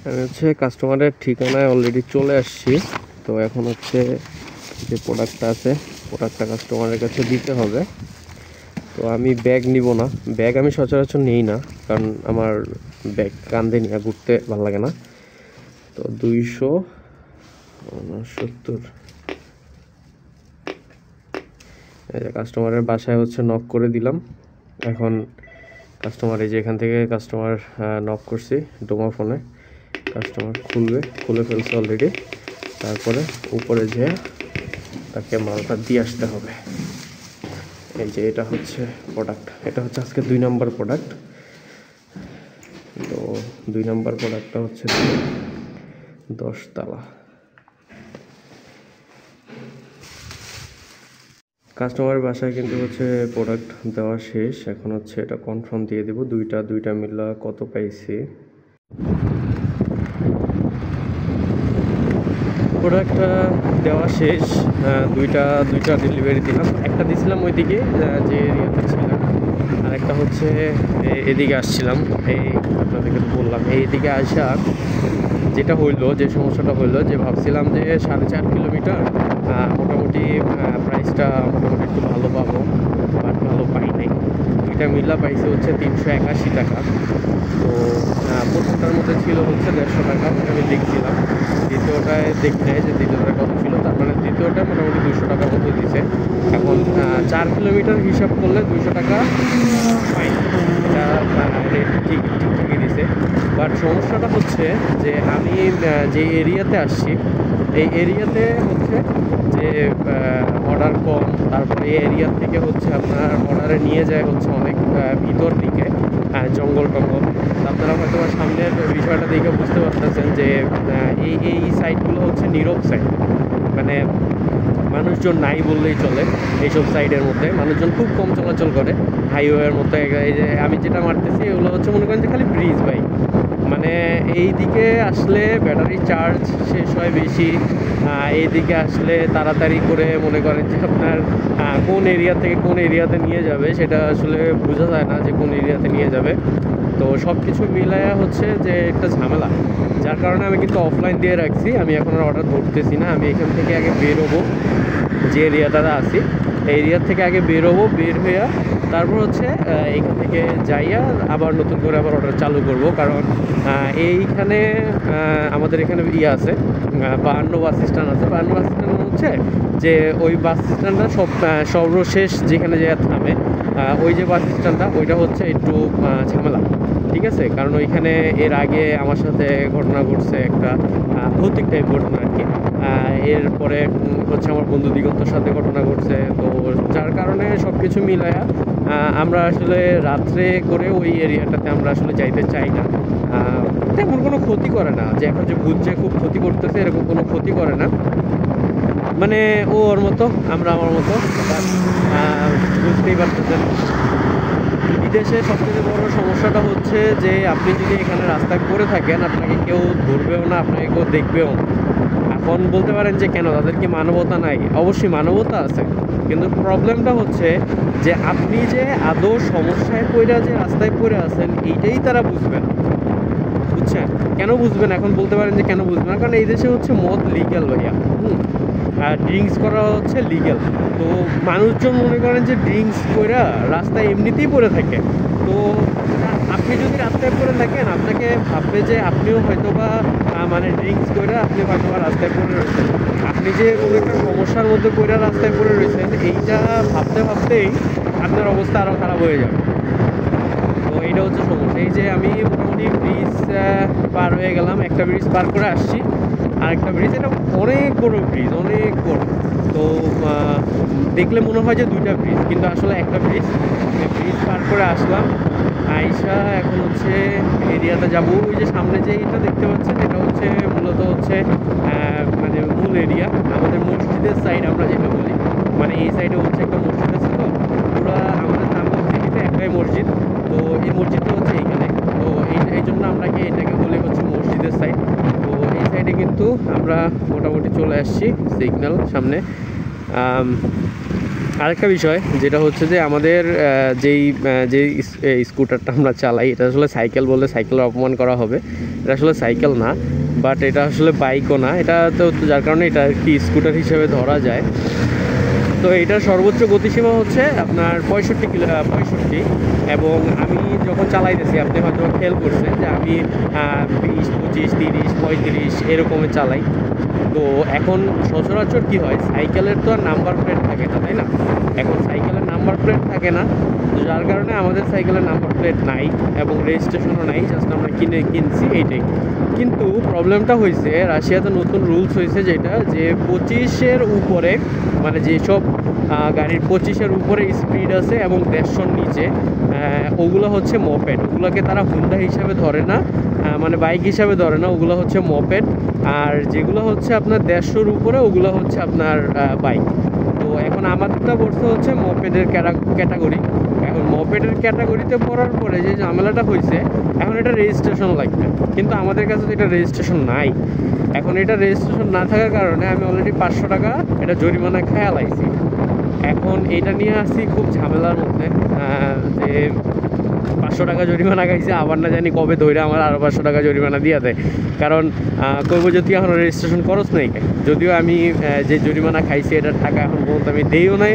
আমি হচ্ছে কাস্টমারের ঠিকানায় অলরেডি চলে আসছি। তো এখন হচ্ছে যে প্রোডাক্টটা আছে, প্রোডাক্টটা কাস্টমারের কাছে দিতে হবে। তো আমি ব্যাগ নিব না, ব্যাগ আমি সচরাচর নিই না, কারণ আমার ব্যাগ কাঁধে নিয়ে ঘুরতে ভালো লাগে না। তো 269 কাস্টমারের বাসায় হচ্ছে নক করে দিলাম। এখন কাস্টমার এই যে এখান থেকে কাস্টমার নক করছি ডোমা ফোনে, কাস্টমার খুলে ফেলছে অলরেডি। তারপরে উপরে যেয়ে তাকে মালটা দিয়ে আসতে হবে। এই যে এটা হচ্ছে প্রোডাক্ট, এটা হচ্ছে আজকে 2 নম্বর প্রোডাক্ট। তো 2 নম্বর প্রোডাক্টটা হচ্ছে 10 তালা। কাস্টমারের বাসায় কিন্তু হচ্ছে প্রোডাক্ট দেওয়া শেষ। এখন হচ্ছে এটা কনফার্ম দিয়ে দেবো দুইটা মিলা কত পাইছি। প্রোডাক্টটা দেওয়া শেষ, দুইটা ডেলিভারি দিলাম। একটা দিছিলাম ওইদিকে যে এরিয়াতে ছিলাম, আর একটা হচ্ছে এদিকে আসছিলাম। এই আপনাদেরকে বললাম এইদিকে আসা যেটা হইলো, যে সমস্যাটা হইলো, যে ভাবছিলাম যে 4.5 কিলোমিটার মোটামুটি প্রাইসটা মোটামুটি একটু ভালো পাবো, বাট ভালো পাই নাই। দুইটা মিলা পাইছে হচ্ছে 381 টাকা। তো প্রথমটার মধ্যে ছিল হচ্ছে 150 টাকা, আমি দেখছিলাম। দ্বিতীয়টায় দেখি নাই যে দ্বিতীয়টা কত ছিল, তার মানে দ্বিতীয়টায় মোটামুটি 200 টাকার মতো দিছে। এখন 4 কিলোমিটার হিসাব করলে 200 টাকা ফাইন, এটা রেট ঠিকঠাকই দিছে। বাট সমস্যাটা হচ্ছে যে আমি যে এরিয়াতে আসছি, এই এরিয়াতে হচ্ছে যে অর্ডার কম, তারপরে এই এরিয়া থেকে হচ্ছে আপনার অর্ডারে নিয়ে যায় হচ্ছে অনেক ভিতর দিকে, জঙ্গল টঙ্গল। আপনারা হয়তো সামনের বিষয়টা দেখে বুঝতে পারতেছেন যে এই সাইডগুলো হচ্ছে নীরব সাইড, মানে মানুষজন নাই বললেই চলে। এইসব সাইডের মধ্যে মানুষজন খুব কম চলাচল করে। হাইওয়ের মধ্যে এই যে আমি যেটা মারতেছি এগুলো হচ্ছে মনে করেন যে খালি ব্রিজ বাইক। মানে এই দিকে আসলে ব্যাটারি চার্জ শেষ হয় বেশি, এইদিকে আসলে তাড়াতাড়ি করে মনে করেন যে আপনার কোন এরিয়া থেকে কোন এরিয়াতে নিয়ে যাবে সেটা আসলে বোঝা যায় না যে কোন এরিয়াতে নিয়ে যাবে। তো সব কিছু মিলায়া হচ্ছে যে একটা ঝামেলা, যার কারণে আমি কিন্তু অফলাইন দিয়ে রাখছি। আমি এখন আর অর্ডার ধরতেছি না, আমি এখান থেকে আগে বেরোবো, যে এরিয়াটাতে আছি এই এরিয়ার থেকে আগে বেরোবো, বের হইয়া তারপর হচ্ছে এইখান থেকে যাইয়া আবার নতুন করে আবার অর্ডার চালু করব। কারণ এইখানে আমাদের এখানে আছে 52 বাস স্ট্যান্ড আছে। 52 বাস স্ট্যান্ড হচ্ছে যে ওই বাস স্ট্যান্ডটা সর্বশেষ যেখানে যে থামে, ওই যে বাস স্ট্যান্ডটা ওইটা হচ্ছে একটু ঝামেলা, ঠিক আছে। কারণ ওইখানে এর আগে আমার সাথে ঘটনা ঘটছে, একটা ভৌতিক টাইপ ঘটনা আর কি। এরপরে হচ্ছে আমার বন্ধু দিগন্তর সাথে ঘটনা ঘটছে। তো যার কারণে সব কিছু মিলায়া আমরা আসলে রাত্রে করে ওই এরিয়াটাতে আমরা আসলে যাইতে চাই না। তেমন কোনো ক্ষতি করে না, যে এখন যে বুঝছে খুব ক্ষতি করতেছে এরকম কোনো ক্ষতি করে না। মানে ও ওর মতো, আমরা আমার মতো, বুঝতেই পারতেছেন। বিদেশে সবথেকে বড় সমস্যাটা হচ্ছে যে আপনি যদি এখানে রাস্তায় পড়ে থাকেন আপনাকে কেউ ধরবেও না, আপনাকে কেউ দেখবেও না। এখন বলতে পারেন যে কেন, তাদের কি মানবতা নাই? অবশ্যই মানবতা আছে, কিন্তু প্রবলেমটা হচ্ছে যে আপনি যে আদৌ সমস্যায় পড়ে যে রাস্তায় পড়ে আছেন এইটাই তারা বুঝবেন, বুঝছেন? কেন বুঝবেন এখন বলতে পারেন যে কেন বুঝবেন না, কারণ এই দেশে হচ্ছে মদ লিগ্যাল ভাইয়া, আর ড্রিঙ্কস করা হচ্ছে লিগ্যাল। তো মানুষজন মনে করেন যে ড্রিঙ্কস করে রাস্তায় এমনিতেই পড়ে থাকে। তো আপনি যদি রাস্তায় পড়ে থাকেন আপনাকে ভাববে যে আপনিও হয়তো বা মানে ড্রিঙ্কস করে আপনি হয়তো বা রাস্তায় পড়ে রয়েছেন। আপনি যে কোনো একটা সমস্যার মধ্যে পড়ে রাস্তায় পড়ে রয়েছেন এইটা ভাবতে ভাবতেই আপনার অবস্থা আরও খারাপ হয়ে যাবে। তো এইটা হচ্ছে সমস্যা। এই যে আমি মোটামুটি ব্রিজ পার হয়ে গেলাম, একটা ব্রিজ পার করে আসছি, আরেকটা ব্রিজ, এটা অনেক বড় ব্রিজ, অনেক বড়। তো দেখলে মনে হয় যে 2টা ব্রিজ, কিন্তু আসলে একটা ব্রিজ। ব্রিজ পার করে আসলাম, আইসা এখন হচ্ছে এরিয়াতে যাব। ওই যে সামনে যে এটা দেখতে পাচ্ছেন এটা হচ্ছে মূলত হচ্ছে মানে মূল এরিয়া, আমাদের মসজিদের সাইড আমরা যেটা বলি। মানে এই সাইডে হচ্ছে একটা মসজিদ আছে। তো পুরো আমাদের নামগঞ্জ সিটিতে একটাই মসজিদ, তো এই মসজিদটা হচ্ছে এইখানে। তো এই জন্য আমরা এটাকে বলি হচ্ছে মসজিদের সাইড। তো এই সাইডে কিন্তু আমরা মোটামুটি চলে আসছি, সিগন্যাল সামনে। আরেকটা বিষয় যেটা হচ্ছে যে আমাদের যেই স্কুটারটা আমরা চালাই, এটা আসলে সাইকেল বলে সাইকেলের অপমান করা হবে। এটা আসলে সাইকেল না, বাট এটা আসলে বাইকও না, এটা তো যার কারণে এটা আর কি স্কুটার হিসেবে ধরা যায়। তো এটার সর্বোচ্চ গতিসীমা হচ্ছে আপনার 65 এবং আমি যখন চালাইতেছি আপনি হয়তো খেয়াল করছেন যে আমি 20, 25, 30, 35 এরকমে চালাই। তো এখন সচরাচর কী হয়, সাইকেলের তো আর নাম্বার প্লেট থাকে না, তাই না? এখন সাইকেলের নাম্বার প্লেট থাকে না, যার কারণে আমাদের সাইকেলের নাম্বার প্লেট নাই এবং রেজিস্ট্রেশনও নাই, জাস্ট আমরা কিনছি এইটাই। কিন্তু প্রবলেমটা হয়েছে রাশিয়াতে নতুন রুলস হয়েছে যেটা যে 25-এর উপরে, মানে যেসব গাড়ির 25-এর উপরে স্পিড আছে এবং 150-র নিচে, ওগুলো হচ্ছে মপেড। ওগুলোকে তারা হুন্ডা হিসাবে ধরে না, মানে বাইক হিসাবে ধরে না, ওগুলো হচ্ছে মপেড। আর যেগুলো হচ্ছে আপনার 150-র উপরে ওগুলো হচ্ছে আপনার বাইক। তো এখন আমাদেরটা পড়তে হচ্ছে মপেডের ক্যাটাগরি। এখন মপেডের ক্যাটাগরিতে পড়ার পরে যে ঝামেলাটা হয়েছে, এখন এটা রেজিস্ট্রেশন লাগবে, কিন্তু আমাদের কাছে তো এটা রেজিস্ট্রেশন নাই। এখন এটা রেজিস্ট্রেশন না থাকার কারণে আমি অলরেডি 500 টাকা এটা জরিমানা খেয়াল আইছি। এখন এটা নিয়ে আসি খুব ঝামেলার মধ্যে, যে 500 টাকা জরিমানা খাইছে, আবার না জানি কবে ধরে আমার আরও 500 টাকা জরিমানা দিয়ে দেয়। কারণ করবো যদি এখন রেজিস্ট্রেশন খরচ নেই, যদিও আমি যে জরিমানা খাইছি এটার টাকা এখন পর্যন্ত আমি দিইও নাই,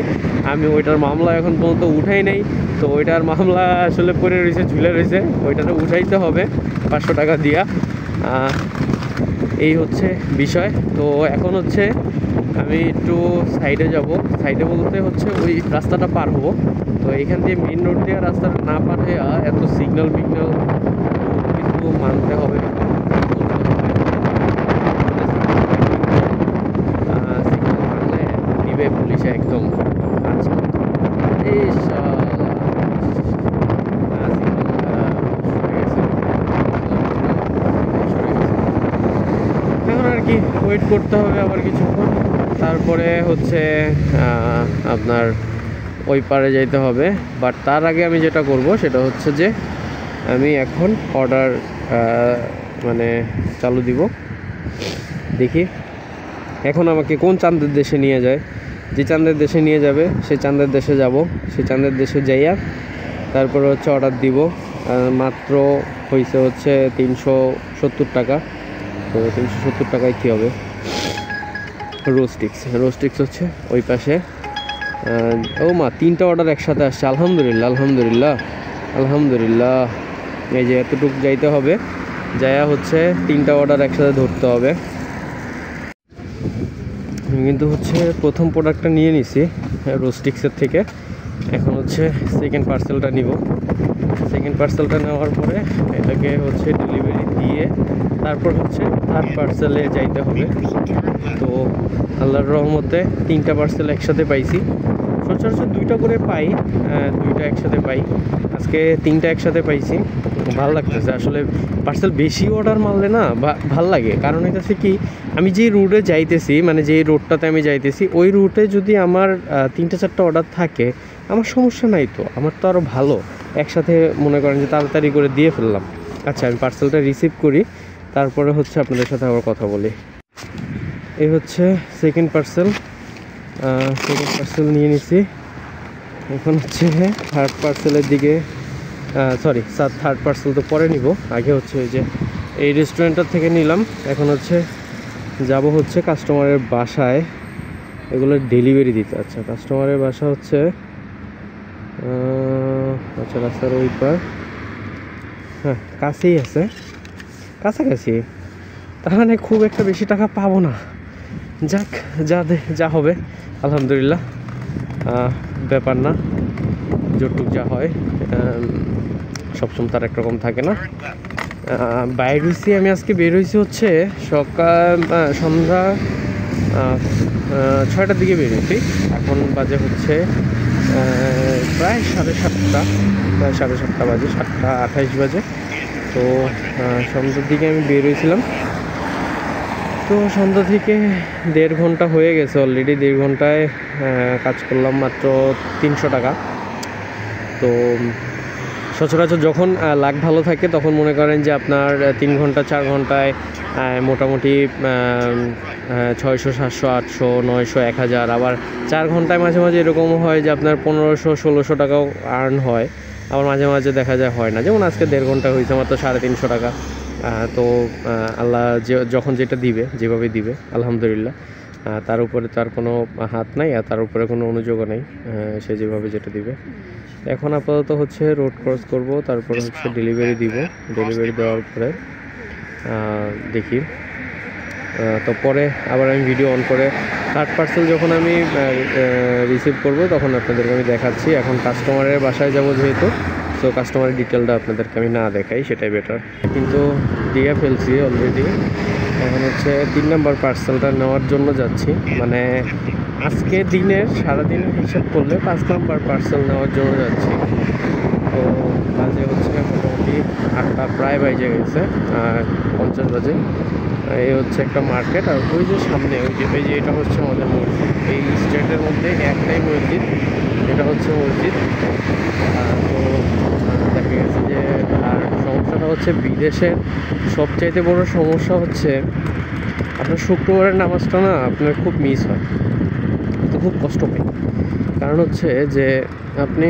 আমি ওইটার মামলা এখন পর্যন্ত উঠাই নাই। তো ওইটার মামলা আসলে পড়ে রয়েছে, ঝুলে রয়েছে, ওইটাতে উঠাইতে হবে 500 টাকা দিয়া। এই হচ্ছে বিষয়। তো এখন হচ্ছে আমি একটু সাইডে যাব, সাইডে বলতে হচ্ছে ওই রাস্তাটা পার হবো। তো এখান দিয়ে মেন রোড দিয়ে রাস্তাটা না পার হয়ে এত সিগন্যাল কিছু মানতে হবে, সিগন্যাল মানলে দিবে পুলিশে একদম। আচ্ছা এখন আর কি ওয়েট করতে হবে আবার কিছুক্ষণ, তারপরে হচ্ছে আপনার ওই পারে যাইতে হবে। বাট তার আগে আমি যেটা করব সেটা হচ্ছে যে আমি এখন অর্ডার মানে চালু দিব, দেখি এখন আমাকে কোন চাঁদের দেশে নিয়ে যায়। যে চাঁদের দেশে নিয়ে যাবে সেই চাঁদের দেশে যাব, সেই চাঁদের দেশে যাইয়া তারপরে হচ্ছে অর্ডার দিব। মাত্র হয়েছে হচ্ছে 370 টাকা। তো 370 টাকায় কী হবে? রোস্টিক্স হচ্ছে ওই পাশে। ও মা, 3টা অর্ডার একসাথে আসছে, আলহামদুলিল্লাহ। এই যে এতটুকু যাইতে হবে, যাইয়া হচ্ছে 3টা অর্ডার একসাথে ধরতে হবে। কিন্তু হচ্ছে প্রথম প্রোডাক্টটা নিয়ে নিছি রোস্টিক্সের থেকে, এখন হচ্ছে সেকেন্ড পার্সেলটা নিব। সেকেন্ড পার্সেলটা নেওয়ার পরে এটাকে হচ্ছে ডেলিভারি দিয়ে তারপর হচ্ছে থার্ড পার্সেলে যাইতে হবে। তো আল্লাহর রহমতে 3টা পার্সেল একসাথে পাইছি। সচরাচর 2টা করে পাই, 2টা একসাথে পাই, আজকে 3টা একসাথে পাইছি। ভালো লাগতেছে আসলে। পার্সেল বেশি অর্ডার মারলে না ভাল লাগে, কারণ হচ্ছে কি, আমি যে রুটে যাইতেছি, মানে যে রোডটাতে আমি যাইতেছি ওই রুটে যদি আমার 3টা-4টা অর্ডার থাকে আমার সমস্যা নাই, তো আমার তো আরও ভালো। একসাথে মনে করেন যে তাড়াতাড়ি করে দিয়ে ফেললাম। আচ্ছা, আমি পার্সেলটা রিসিভ করি, তারপরে হচ্ছে আপনাদের সাথে আবার কথা বলি। এই হচ্ছে সেকেন্ড পার্সেল নিয়ে নিছি। এখন হচ্ছে থার্ড পার্সেলের দিকে, থার্ড পার্সেল তো পরে নিব, আগে হচ্ছে ওই যে এই রেস্টুরেন্টটার থেকে নিলাম। এখন হচ্ছে যাব হচ্ছে কাস্টমারের বাসায় এগুলো ডেলিভারি দিতে। আচ্ছা, কাস্টমারের বাসা হচ্ছে আচ্ছা রাস্তার ওই পার, হ্যাঁ কাছেই আছে, কাছাকাছি। তার মানে খুব একটা বেশি টাকা পাবো না, যাক যা হবে আলহামদুলিল্লাহ, ব্যাপার না। যতটুক যা হয় সবসময় তার একরকম থাকে না। বাইর হয়েছি আমি আজকে, বের হয়েছি হচ্ছে সন্ধ্যা 6টার দিকে বের হয়েছি। এখন বাজে হচ্ছে প্রায় 7:30 বাজে, 7:28 বাজে। তো সন্ধ্যার দিকে আমি বের হয়েছিলাম। তো সন্ধ্যা থেকে 1.5 ঘন্টা হয়ে গেছে অলরেডি। 1.5 ঘন্টায় কাজ করলাম মাত্র 300 টাকা। তো সচরাচর যখন লাক ভালো থাকে তখন মনে করেন যে আপনার 3 ঘন্টা 4 ঘন্টায় মোটামুটি 600 700 800 900 1000, আবার 4 ঘন্টায় মাঝে মাঝে এরকমও হয় যে আপনার 1500 1600 টাকাও আর্ন হয়। আবার মাঝে মাঝে দেখা যায় হয় না, যেমন আজকে 1.5 ঘন্টা হয়েছে মাত্র 350 টাকা। তো আল্লাহ যখন যেটা দিবে, যেভাবে দিবে আলহামদুলিল্লাহ, তার উপরে তার কোনো হাত নাই আর তার উপরে কোনো অনুযোগও নেই, সে যেভাবে যেটা দিবে। এখন আপাতত হচ্ছে রোড ক্রস করব, তারপরে হচ্ছে ডেলিভারি দিব। ডেলিভারি দেওয়ার পরে দেখি, তো পরে আবার আমি ভিডিও অন করে থার্ড পার্সেল যখন আমি রিসিভ করব তখন আপনাদেরকে আমি দেখাচ্ছি। এখন কাস্টমারের বাসায় যাব যেহেতু, সো কাস্টমারের ডিটেলটা আপনাদেরকে আমি না দেখাই, সেটাই বেটার। কিন্তু দিয়ে ফেলছি অলরেডি। এখন হচ্ছে 3 নম্বর পার্সেলটা নেওয়ার জন্য যাচ্ছি, মানে আজকে দিনের সারাদিনের হিসাব করলে 5 নম্বর পার্সেল নেওয়ার জন্য যাচ্ছি। তো বাজে হচ্ছে মোটামুটি 8টা প্রায় বাজে গেছে, 50 বাজে। এই হচ্ছে একটা মার্কেট, আর ওই যে সামনে ওই যে এটা হচ্ছে আমাদের মসজিদ। এই স্টেটের মধ্যে একটাই মসজিদ, এটা হচ্ছে মসজিদ। তো দেখা গেছে যে, আর সমস্যাটা হচ্ছে বিদেশের সবচাইতে বড় সমস্যা হচ্ছে আপনার শুক্রবারের নামাজটা না আপনার খুব মিস হয়, তো খুব কষ্ট পাই। কারণ হচ্ছে যে আপনি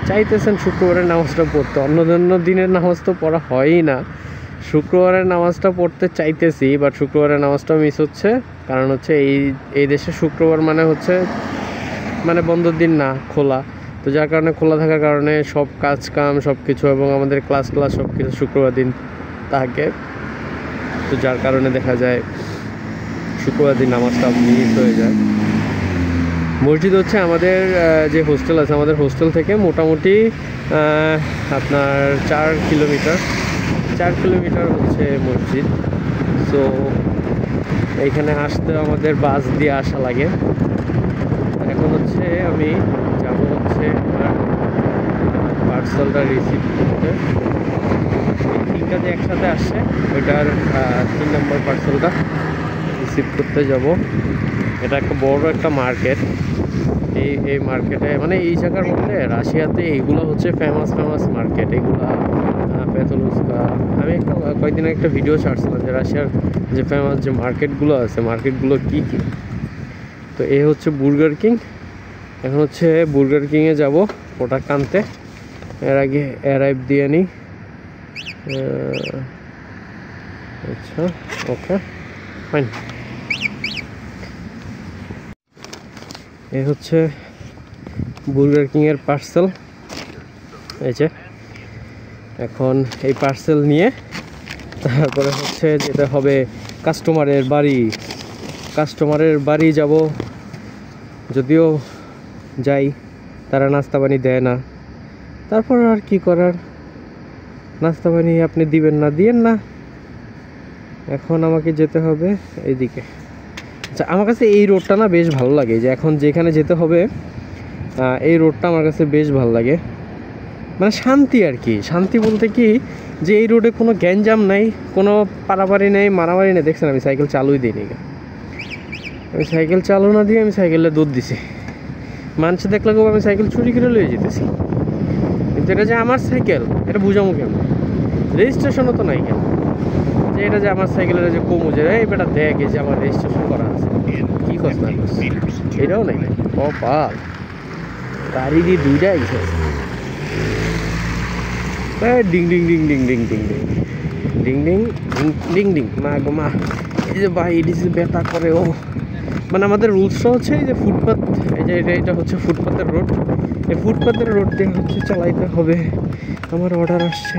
চাইতেছেন শুক্রবারের নামাজটা পড়তে, অন্য দিনের নামাজ তো পড়া হয়ই না, শুক্রবারের নামাজটা পড়তে চাইতেছি, বাট শুক্রবারের নামাজটা মিস হচ্ছে। কারণ হচ্ছে এই দেশে শুক্রবার মানে বন্ধের দিন না, খোলা। তো যার কারণে খোলা থাকার কারণে সব কাজ কাম সব কিছু এবং আমাদের ক্লাস সব কিছু শুক্রবার দিন থাকে। তো যার কারণে দেখা যায় শুক্রবার দিন নামাজটা মিস হয়ে যায়। মসজিদ হচ্ছে আমাদের যে হোস্টেল আছে, আমাদের হোস্টেল থেকে মোটামুটি আপনার 4 কিলোমিটার হচ্ছে মসজিদ। সো এইখানে আসতে আমাদের বাস দিয়ে আসা লাগে। এখন হচ্ছে আমি যাব হচ্ছে আমার পার্সেলটা রিসিভ করতে। এই 3টা যে একসাথে আসছে ওইটার 3 নম্বর পার্সেলটা রিসিভ করতে যাব। এটা একটা বড় একটা মার্কেট। এই মার্কেটে মানে এই জায়গার মধ্যে রাশিয়াতে এইগুলো হচ্ছে ফেমাস মার্কেট। এগুলা পেতলুস্কা, আমি কয়েকদিন একটা ভিডিও ছাড়ছিলাম যে রাশিয়ার যে ফেমাস যে মার্কেটগুলো আছে, মার্কেটগুলো কী কী। তো এই হচ্ছে বুর্গার কিং। এখন হচ্ছে বুর্গার কিংয়ে যাব প্রোডাক্ট আনতে। এর আগে অ্যারাইভ দিয়ে নিই। আচ্ছা, ওকে ফাইন। এই হচ্ছে বুর্গার কিংয়ের পার্সেল। এই যে এখন এই পার্সেল নিয়ে তারপরে হচ্ছে যেটা হবে কাস্টমারের বাড়ি যাব। যদিও যাই, তারা নাস্তা পানি দেয় না, তারপর আর কি করার, নাস্তা পানি আপনি দিবেন না। এখন আমাকে যেতে হবে এইদিকে। আচ্ছা, আমার কাছে এই রোডটা না বেশ ভালো লাগে, যে এখন যেখানে যেতে হবে এই রোডটা আমার কাছে বেশ ভালো লাগে, মানে শান্তি আর কি। শান্তি বলতে কি, যে এই রোডে কোনো গ্যাঞ্জাম নাই, কোনো পারাপারি নেই, মারামারি নেই। দেখছেন আমি সাইকেল চালুই দিইনি, আমি সাইকেল চালু না দিয়ে আমি সাইকেলে দুধ দিছি। মানুষ দেখলে কেউ আমি সাইকেল চুরি করে লয়ে যেতেছি, কিন্তু এটা যে আমার সাইকেল এটা বুঝামো কেমন? রেজিস্ট্রেশনও তো নাই কেন, যে এটা যে আমার সাইকেলের যে কমু যে এই বেটা দেখ যে আমার রেজিস্ট্রেশন করা আছে, কী কস না কস, এটাও নাই। কপাল গাড়ি দিয়ে 2টা excise. Ding ding ding ding ding ding ding ding ding ding ding মা গো মা। এই যে ভাই এটি যে ব্যথা করে ও, মানে আমাদের রুলসটা হচ্ছে এই যে ফুটপাথ, এই যে এটা হচ্ছে ফুটপাথের রোড। এই ফুটপাথের রোড দিয়ে হচ্ছে চালাইতে হবে। আমার অর্ডার আসছে,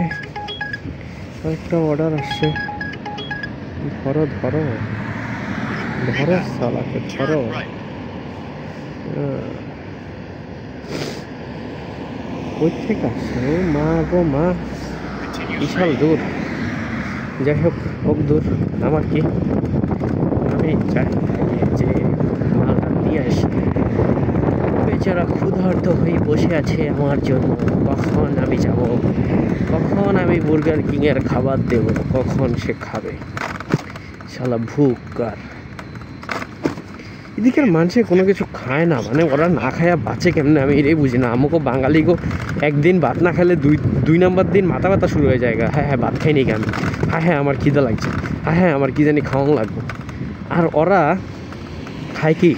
একটা অর্ডার আসছে। ধরো সালাকে ধরো। কই থেকে আসছে মা গো মা, বিশাল দূর। যাই হোক দূর, আমার কি, আমি চাই যে মালটা নিয়ে আসি। বেচারা ক্ষুধার্ত হয়ে বসে আছে আমার জন্য। কখন আমি যাব, কখন আমি বুর্গার কিংয়ের খাবার দেব, কখন সে খাবে। শালা ভুক কার এদিকের মানুষে কোনো কিছু খায় না, মানে ওরা না খায়া বাঁচে কেমনে আমি এটাই বুঝি না। আমাকে বাঙালিগো একদিন ভাত না খেলে দুই নাম্বার দিন মাথা ব্যথা শুরু হয়ে যায়। হ্যাঁ হ্যাঁ ভাত খাইনি কেন, হ্যাঁ হ্যাঁ আমার খিদে লাগছে, হ্যাঁ হ্যাঁ আমার কি জানি খাওয়ানো লাগবে। আর ওরা খায় কি,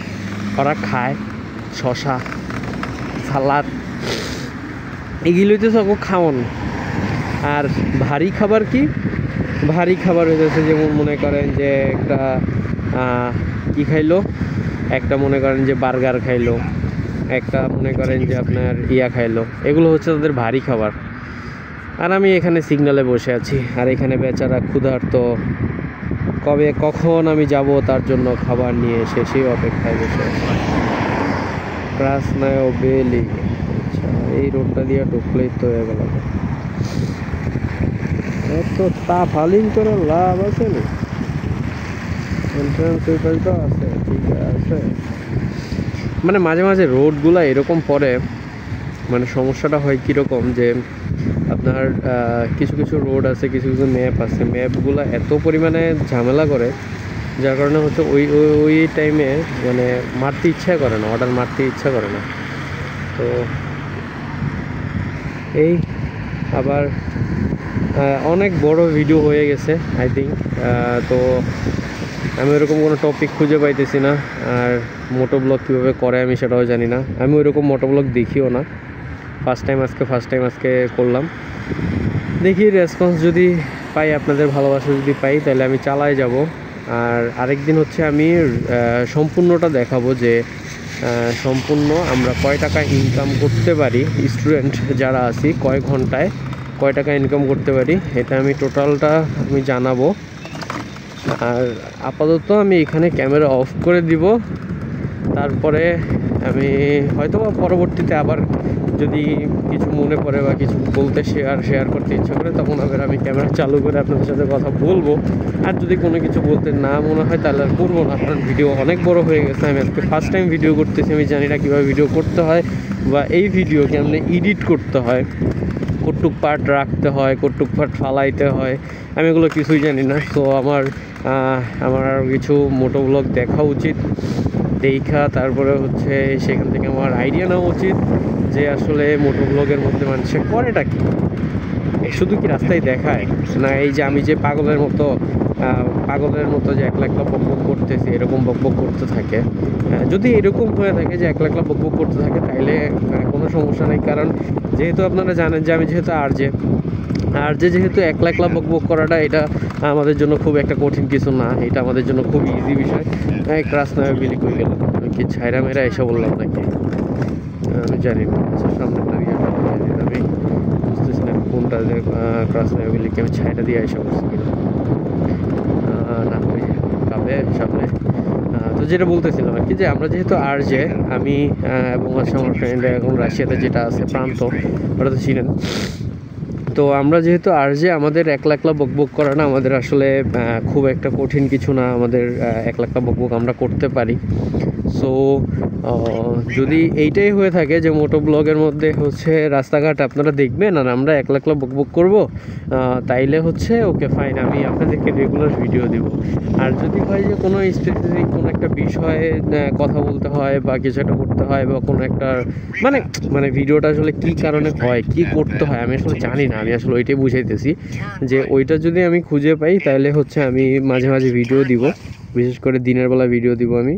ওরা খায় শশা, সালাদ, এগুলোই তো সব খাওয়ান। আর ভারী খাবার কি, ভারী খাবার হয়েছে যেমন মনে করেন যে একটা কি খাইলো, একটা মনে করেন যে বার্গার খাইলো, একটা মনে করেন যে আপনার খাইলো, এগুলো হচ্ছে তাদের ভারী খাবার। আর আমি এখানে সিগন্যালে বসে আছি, আর এখানে বেচারা ক্ষুধার্ত, কখন আমি যাব তার জন্য খাবার নিয়ে এসে সেই অপেক্ষায় বসে আছি। ক্রাসনায় বেলি, আচ্ছা এই রোডটা দিয়ে ঢুকলেই তো হয়ে গেল। এত তাপ হালিং করে লাভ আছে না, এন্ট্রান্স পেপারটা আছে ঠিক আছে। মানে মাঝে মাঝে রোডগুলো এরকম পড়ে, মানে সমস্যাটা হয় কীরকম যে আপনার কিছু কিছু রোড আছে, কিছু কিছু ম্যাপ আছে, ম্যাপগুলো এত পরিমাণে ঝামেলা করে যার কারণে হচ্ছে ওই টাইমে মানে মারতে ইচ্ছা করে না, অর্ডার মারতে ইচ্ছা করে না। তো এই আবার অনেক বড় ভিডিও হয়ে গেছে আই থিঙ্ক। তো আমি ওরকম কোনো টপিক খুঁজে পাইতেছি না, আর মোটো ব্লগ কীভাবে করে আমি সেটাও জানি না। আমি ওইরকম মোটো ব্লগ দেখিও না, ফার্স্ট টাইম আজকে করলাম। দেখি রেসপন্স যদি পাই, আপনাদের ভালোবাসা যদি পাই তাহলে আমি চালাই যাব। আর আরেকদিন হচ্ছে আমি সম্পূর্ণটা দেখাবো যে সম্পূর্ণ আমরা কয় টাকা ইনকাম করতে পারি, স্টুডেন্ট যারা আছি কয় ঘন্টায় কয় টাকা ইনকাম করতে পারি, এটা আমি টোটালটা আমি জানাবো। আর আপাতত আমি এখানে ক্যামেরা অফ করে দিব, তারপরে আমি হয়তো বা পরবর্তীতে আবার যদি কিছু মনে পড়ে বা কিছু বলতে শেয়ার করতে ইচ্ছা করে তখন আবার আমি ক্যামেরা চালু করে আপনাদের সাথে কথা বলবো। আর যদি কোনো কিছু বলতে না মনে হয় তাহলে আর করবো না, কারণ ভিডিও অনেক বড় হয়ে গেছে। আমি আজকে ফার্স্ট টাইম ভিডিও করতেছি, আমি জানি না কীভাবে ভিডিও করতে হয় বা এই ভিডিও কেমনে এডিট করতে হয়, কটুক পার্ট রাখতে হয়, কটুক পার্ট ফালাইতে হয়, আমি এগুলো কিছুই জানি না। তো আমার আর কিছু মোটো ব্লগ দেখা উচিত, দেখা তারপরে হচ্ছে সেখান থেকে আমার আইডিয়া নেওয়া উচিত যে আসলে মোটো ব্লগের মধ্যে মানুষের করেটা কি, শুধু কি রাস্তায় দেখায় না, এই যে আমি যে পাগলের মতো যে একলা বকবক করতেছি এরকম বকবক করতে থাকে। যদি এরকম হয়ে থাকে যে একলা বকবক করতে থাকে তাইলে কোনো সমস্যা নেই, কারণ যেহেতু আপনারা জানেন যে আমি যেহেতু যেহেতু একলা বকবক করাটা এটা আমাদের জন্য খুব একটা কঠিন কিছু না, এটা আমাদের জন্য খুব ইজি বিষয়। ক্রাসনায় বিলি করে গেল, আমি কি ছাইরা মেরা এসে বললাম নাকি আমি জানি না। সামনে দাঁড়িয়ে আমি বুঝতেছি না কোনটা যে ক্রাসনায় বিলিকে আমি ছাইটা দিয়ে এসে বলছি কিনা না, ওই কাবে সামনে। তো যেটা বলতেছিলাম আর কি, যে আমরা যেহেতু আমি এবং আমার ফ্রেন্ড এখন রাশিয়াতে যেটা আছে প্রান্ত, ওটা তো ছিলেন। তো আমরা যেহেতু আমাদের একলা বকবক করাটা আমাদের আসলে খুব একটা কঠিন কিছু না, আমাদের একলা বকবক আমরা করতে পারি। সো যদি এইটাই হয়ে থাকে যে মোটো ব্লগের মধ্যে হচ্ছে রাস্তাঘাট আপনারা দেখবেন আর আমরা একলা বকবক করব, তাইলে হচ্ছে ওকে ফাইন, আমি আপনাদেরকে রেগুলার ভিডিও দেব। আর যদি হয় যে কোনো স্পেসিফিক কোনো একটা বিষয়ে কথা বলতে হয় বা কিছু একটা করতে হয় বা কোনো একটা মানে ভিডিওটা আসলে কী কারণে হয়, কি করতে হয় আমি আসলে জানি না, আমি আসলে ওইটাই বুঝাইতেছি যে ওইটা যদি আমি খুঁজে পাই তাহলে হচ্ছে আমি মাঝে মাঝে ভিডিও দিব, বিশেষ করে দিনের বেলা ভিডিও দিব আমি।